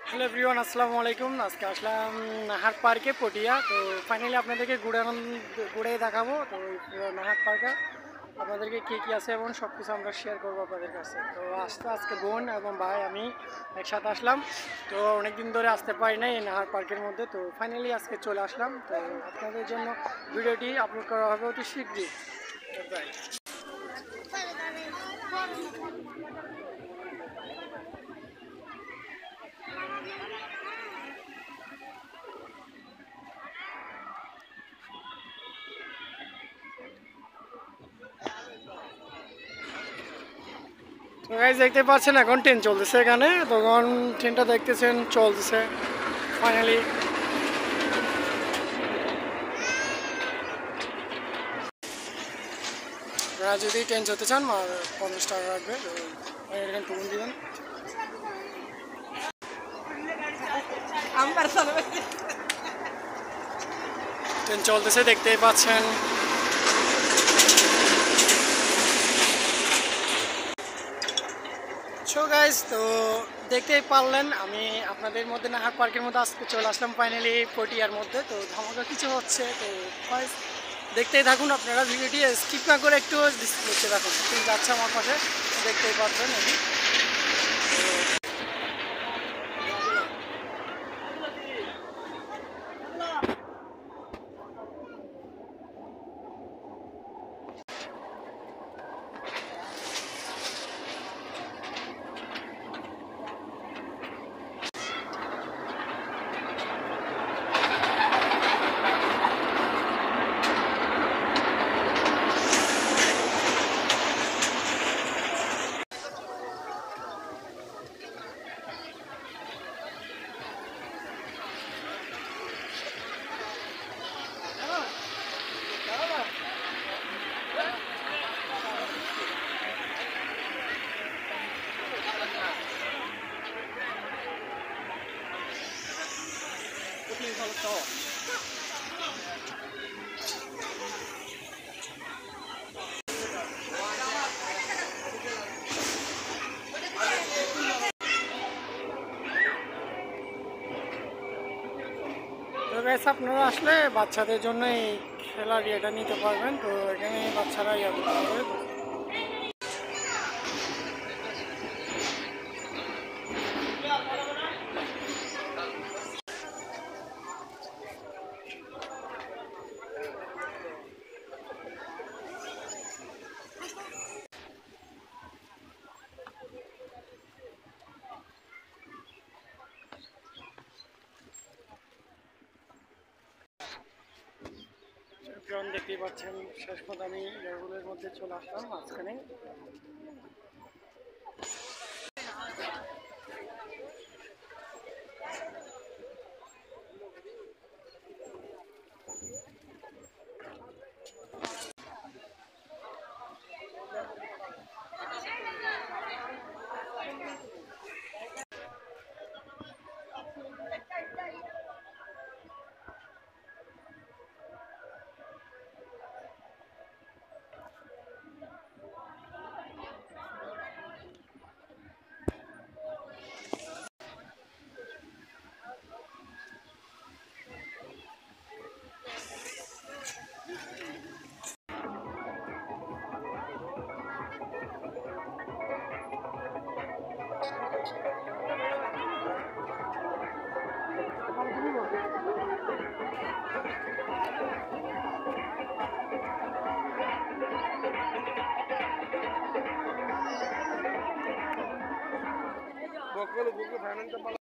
Hello everyone, আসসালামু আলাইকুম। আজকে আসলাম নাহার পার্কে পটিয়া। তো ফাইনালি আপনাদেরকে ঘুরে দেখাবো। তো নাহার পার্কে আপনাদেরকে কী কী আছে এবং সব কিছু আমরা শেয়ার করবো আপনাদের কাছে। তো আজকে বোন এবং ভাই আমি একসাথে আসলাম। তো অনেক দিন ধরে আসতে পারি নাই এই নাহার পার্কের মধ্যে। তো ফাইনালি আজকে চলে আসলাম। তো আপনাদের জন্য ভিডিওটি আপলোড করা হবে অতি শীঘ্রই। তো গাইস দেখতে পাচ্ছেন এখন ট্রেন চলতেছে এখানে। তখন ট্রেনটা দেখতেছেন চলতেছে ফাইনালি। আপনারা যদি ট্রেন চলতে চান 50 টাকা রাখবে। তো এখানে টুকুন দিবেন। ট্রেন চলতেছে দেখতেই পাচ্ছেন। সো গাইস, তো দেখতেই পারলেন আমি আপনাদের মধ্যে নাহার পার্কের মধ্যে আজকে চলে আসলাম ফাইনালি পটিয়ার মধ্যে। তো ধামাকা কিছু হচ্ছে। তো গাইস দেখতেই থাকুন, আপনারা ভিডিওটি স্কিপ না করে একটু দেখতে থাকুন। ঠিক যাচ্ছে আমার পাশে, দেখতেই পাচ্ছেন। তো গাইস আপনারা আসলে বাচ্চাদের জন্য এই খেলার ইয়েটা নিতে পারবেন। তো এখানে বাচ্চারা ইয়ে করতে পারবে। যেমন দেখতেই পাচ্ছেন, শেষ পর্যন্ত আমি এয়ারগুলোর মধ্যে চলে আসলাম মাঝখানে।